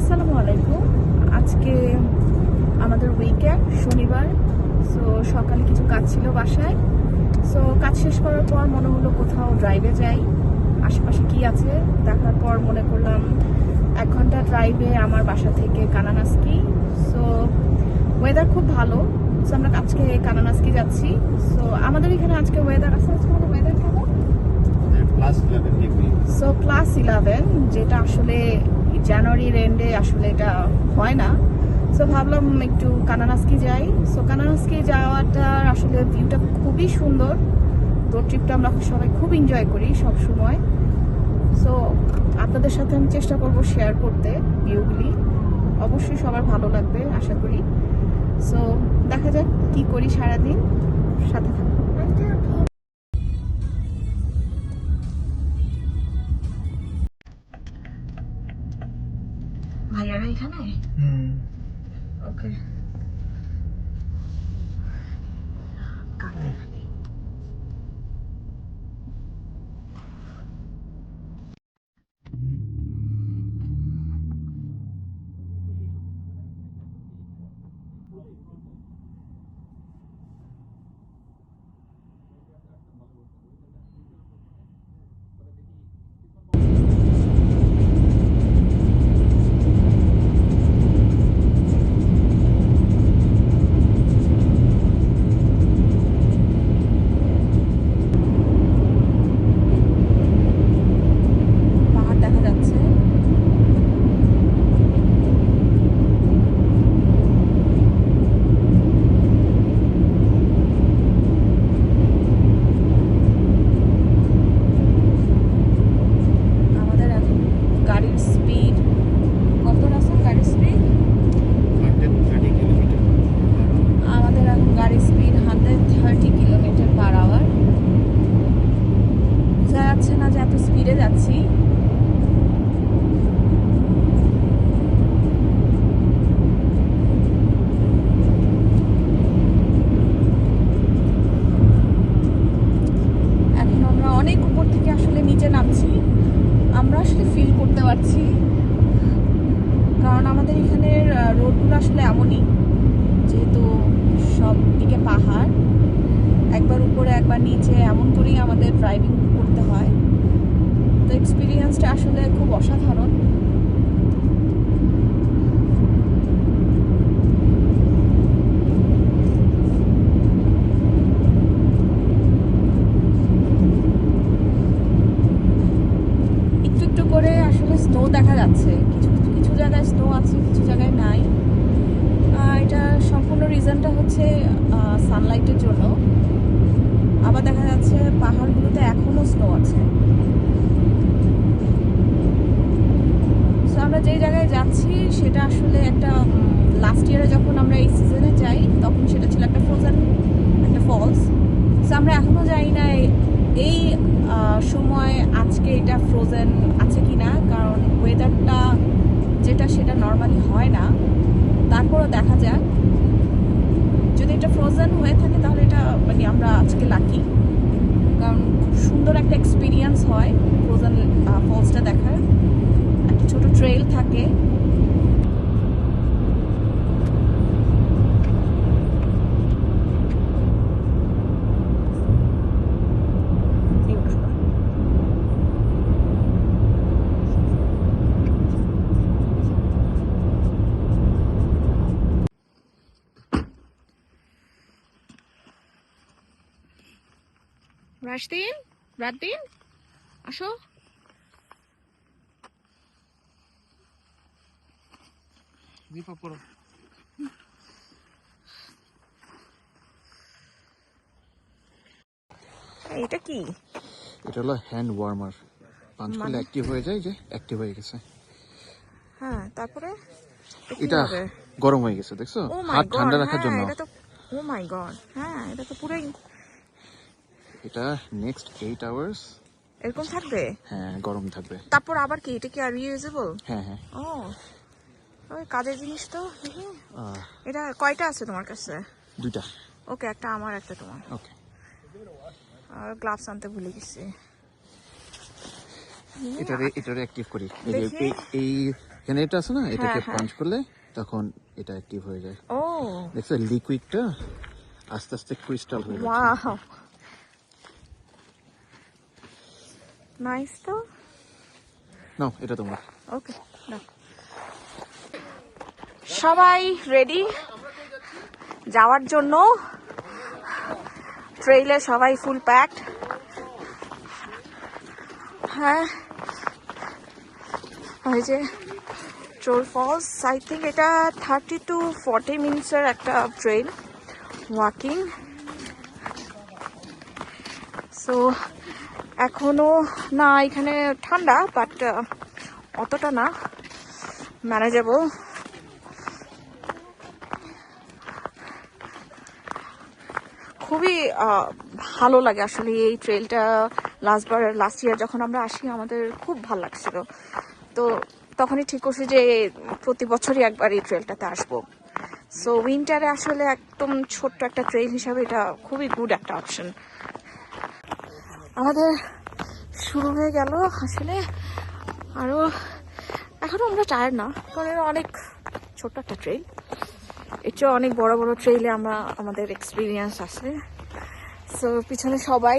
আসসালামু আলাইকুম। আজকে আমাদের উইকেন্ড, শনিবার। সো সকালে কিছু কাজ ছিল বাসায়। সো কাজ শেষ করার পর মনে হলো কোথাও ড্রাইভে যাই, আশেপাশে কি আছে দেখার পর মনে করলাম 1 ঘন্টা ড্রাইভে আমার বাসা থেকে কানানাস্কি। সো ওয়েদার খুব ভালো। সো আমরা আজকে কানানাস্কি যাচ্ছি। সো আমাদের এখানে আজকে ওয়েদার আছে, ওয়েদার কেমন? সো +11, যেটা আসলে জানুয়ারির এন্ডে আসলে এটা হয় না। সো ভাবলাম একটু কানানাস্কি যাই। সো কানানাস্কি যাওয়াটার আসলে ভিউটা খুবই সুন্দর। রোড ট্রিপটা আমরা সবাই খুব এনজয় করি সব সময়। সো আপনাদের সাথে আমি চেষ্টা করব শেয়ার করতে ভিউগুলি। অবশ্যই সবার ভালো লাগবে আশা করি। সো দেখা যাক কি করি সারাদিন, সাথে থাকুন। ভাইয়ারা এখানে? ওকে। পাহাড় দেখা যাচ্ছে। আমাদের এখন গাড়ির স্পিড কত আছে? গাড়ির স্পিড আমাদের এখন গাড়ির স্পিড 130 কিলোমিটার/আওয়ার। বোঝা যাচ্ছে না যে এত স্পিডে যাচ্ছি। এখন আমরা অনেক উপর থেকে আসলে নিচে নামছি। আমরা আসলে ফিল করতে পারছি, কারণ আমাদের এখানের রোডগুলো আসলে এমনই, যেহেতু সব দিকে পাহাড়, একবার উপরে একবার নিচে এমন করেই আমাদের ড্রাইভিং করতে হয়। তো এক্সপিরিয়েন্সটা আসলে খুব অসাধারণ। একটু একটু করে আসলে স্নো দেখা যাচ্ছে। কিছু কিছু জায়গায় স্নো আছে, কিছু জায়গায় নাই। এটা সম্পূর্ণ রিজনটা হচ্ছে সানলাইটের জন্য। আবার দেখা যাচ্ছে পাহাড়গুলোতে এখনো স্নো আছে। সো আমরা যেই জায়গায় যাচ্ছি সেটা আসলে একটা লাস্ট ইয়ারে যখন আমরা এই সিজনে যাই তখন সেটা ছিল একটা ফ্রোজেন একটা ফলস। সো আমরা এখনো জানি না এই সময় আজকে এটা ফ্রোজেন আছে কিনা, কারণ ওয়েদারটা যেটা সেটা নর্মালি হয় না। তারপরও দেখা যাক, যদি এটা ফ্রোজেন হয়ে থাকে তাহলে এটা মানে আমরা আজকে লাকি, কারণ খুব সুন্দর একটা এক্সপিরিয়েন্স হয় ফ্রোজেন ফলসটা দেখার। একটা ছোট ট্রেল থাকে। রাতদিন আসো। এটা কি? এটা হলো হ্যান্ড ওয়ার্মার। পাঞ্চ করলে অ্যাক্টিভ হয়ে যায়, যে অ্যাক্টিভ হয়ে গেছে। হ্যাঁ, তারপরে এটা গরম হয়ে গেছে, দেখছো? হাত ঠান্ডা রাখার জন্য। এটা তো ও মাই গড, হ্যাঁ এটা তো পুরোই এটা নেক্সট 8 আওয়ার্স এরকম থাকবে। হ্যাঁ, গরম থাকবে। তারপর আবার কি, এটা কি আর রিইউজেবল? হ্যাঁ হ্যাঁ। ও, ওই কাজের জিনিস তো। এটা কয়টা আছে তোমার কাছে? 2টা। ওকে, একটা আমার একটা তোমার। ওকে। আর গ্লাভস আনতে ভুলে গেছি। এটারে অ্যাক্টিভ করি। দেখি। এই এখানে এটা আছে না, এটাকে হ্যাঁ। পাঞ্চ করলে তখন এটা অ্যাক্টিভ হয়ে যায়। ও দেখছো লিকুইডটা আস্তে আস্তে ক্রিস্টাল হয়ে যাচ্ছে। ওয়াও, নাইস তো। নাও এটা তোমার। ওকে, সবাই রেডি যাওয়ার জন্য। ট্রেইলে সবাই ফুল প্যাকড। হ্যাঁ, ওই যে ট্রোল ফলস, আই থিঙ্ক এটা 30 to 40 মিনিটসের একটা ট্রেল ওয়াকিং। সো এখনো না এখানে ঠান্ডা, বাট অতটা না, ম্যানেজেবল। খুবই ভালো লাগে আসলে এই ট্রেলটা। লাস্ট ইয়ার যখন আমরা আসি আমাদের খুব ভালো লাগছিল, তো তখনই ঠিক করছি যে প্রতি বছরই একবার এই ট্রেলটাতে আসবো। সো উইন্টারে আসলে একদম ছোট্ট একটা ট্রেল হিসাবে এটা খুবই গুড একটা অপশন। আমাদের শুরু হয়ে গেল আসলে, আরো এখনো আমরা টায়ার্ড না, কারণ অনেক ছোট্ট একটা ট্রেল। এটা অনেক বড় বড় ট্রেইলে আমাদের এক্সপিরিয়েন্স আছে। সো পিছনে সবাই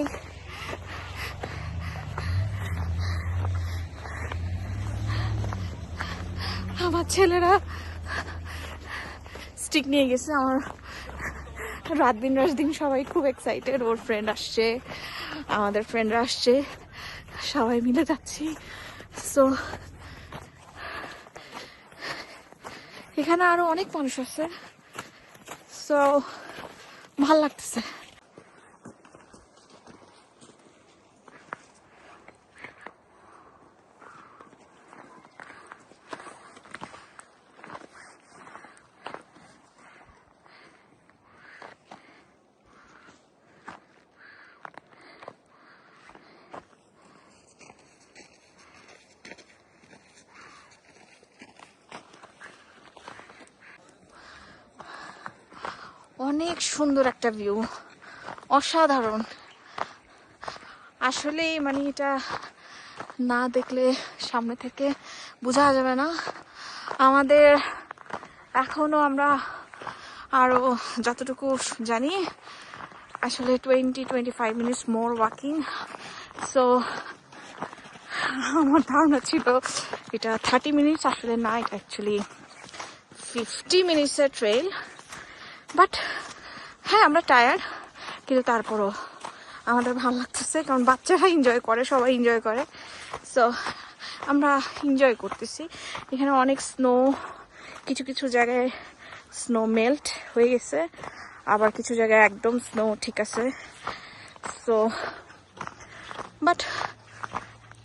আমার ছেলেরা স্টিক নিয়ে গেছে। আমার রাজদিন সবাই খুব এক্সাইটেড, ওর ফ্রেন্ড আসছে, আমাদের ফ্রেন্ডরা আসছে, সবাই মিলে যাচ্ছি। সো এখানে আরো অনেক মানুষ আছে, সো ভাল লাগতেছে। অনেক সুন্দর একটা ভিউ, অসাধারণ। আসলে মানে এটা না দেখলে সামনে থেকে বোঝা যাবে না। আমাদের এখনো আমরা আরো যতটুকু জানি আসলে 20-25 মিনিটস মোর ওয়াকিং। সো আমার ধারণা ছিল এটা 30 মিনিটস, আসলে না, এটা অ্যাকচুয়ালি 50 মিনিটসের ট্রেল। বাট হ্যাঁ, আমরা টায়ার্ড, কিন্তু তারপরও আমাদের ভালো লাগতেছে, কারণ বাচ্চারা এনজয় করে, সবাই এনজয় করে। সো আমরা এনজয় করতেছি। এখানে অনেক স্নো, কিছু কিছু জায়গায় স্নো মেল্ট হয়ে গেছে, আবার কিছু জায়গায় একদম স্নো ঠিক আছে। সো বাট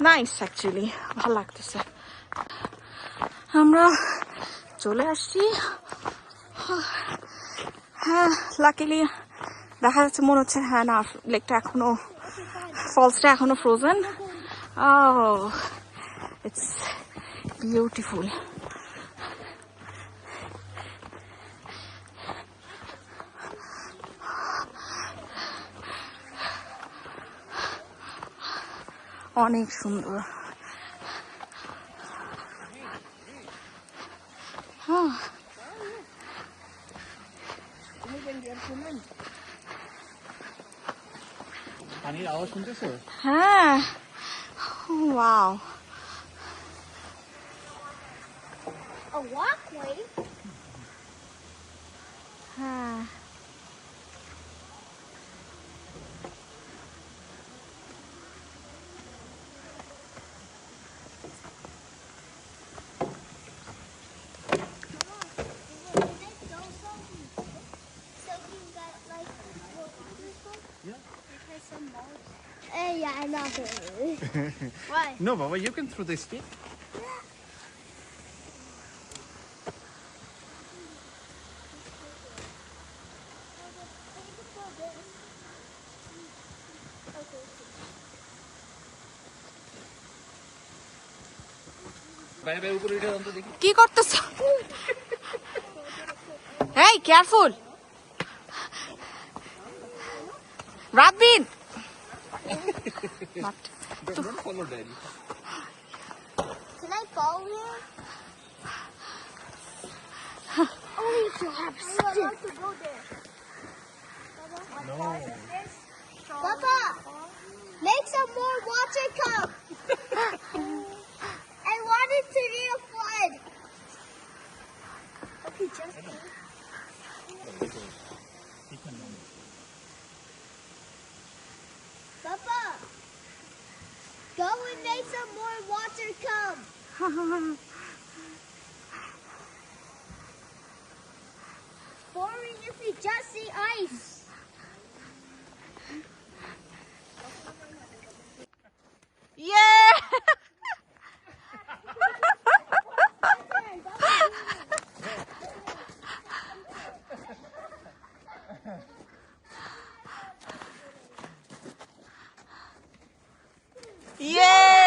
নাইস, অ্যাকচুয়ালি ভালো লাগতেছে। আমরা চলে আসছি। হ্যাঁ, লাকিলি দেখা যাচ্ছে, মনে হচ্ছে হ্যাঁ না, লেকটা এখনো, ফলসটা এখনো ফ্রোজেন। It's beautiful. অনেক সুন্দর। পানির আওয়াজ শুনতেছো? হ্যাঁ, ওয়াও। A walkway? হ্যাঁ, Yeah, I'm not going Why? No, Baba, you can throw the stick. কি করতেছ? এই careful, রাতবিন। Can I follow him? allowed to go there. No. Papa, make some more water come. I want it to be a flood. Okay, just Papa, go and make some more water come. Boring if we just see ice. Yeah! Yeah!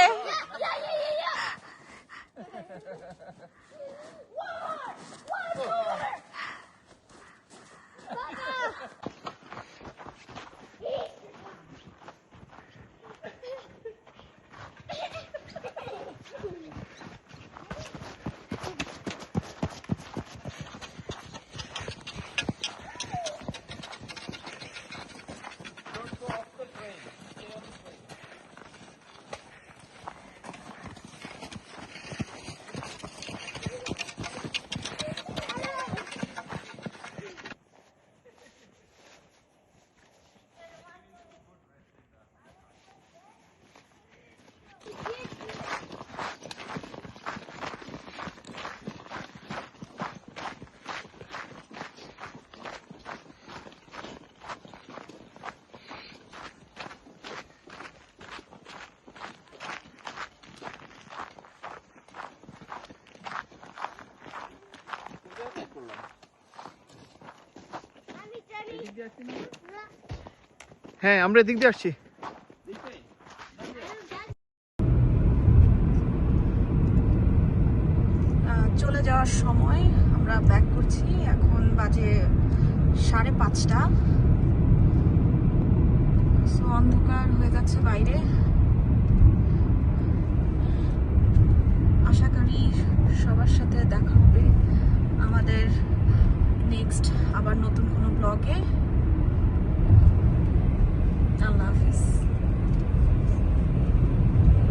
হ্যাঁ আমরা এদিক দিয়ে আসছি। চলে যাওয়ার সময় আমরা back করছি। এখন বাজে 5:30। সো অন্ধকার হয়ে যাচ্ছে বাইরে। আশা করি সবার সাথে দেখা হবে আমাদের নেক্সট আবার নতুন কোনো ব্লগে। আল্লাহ হাফিজ।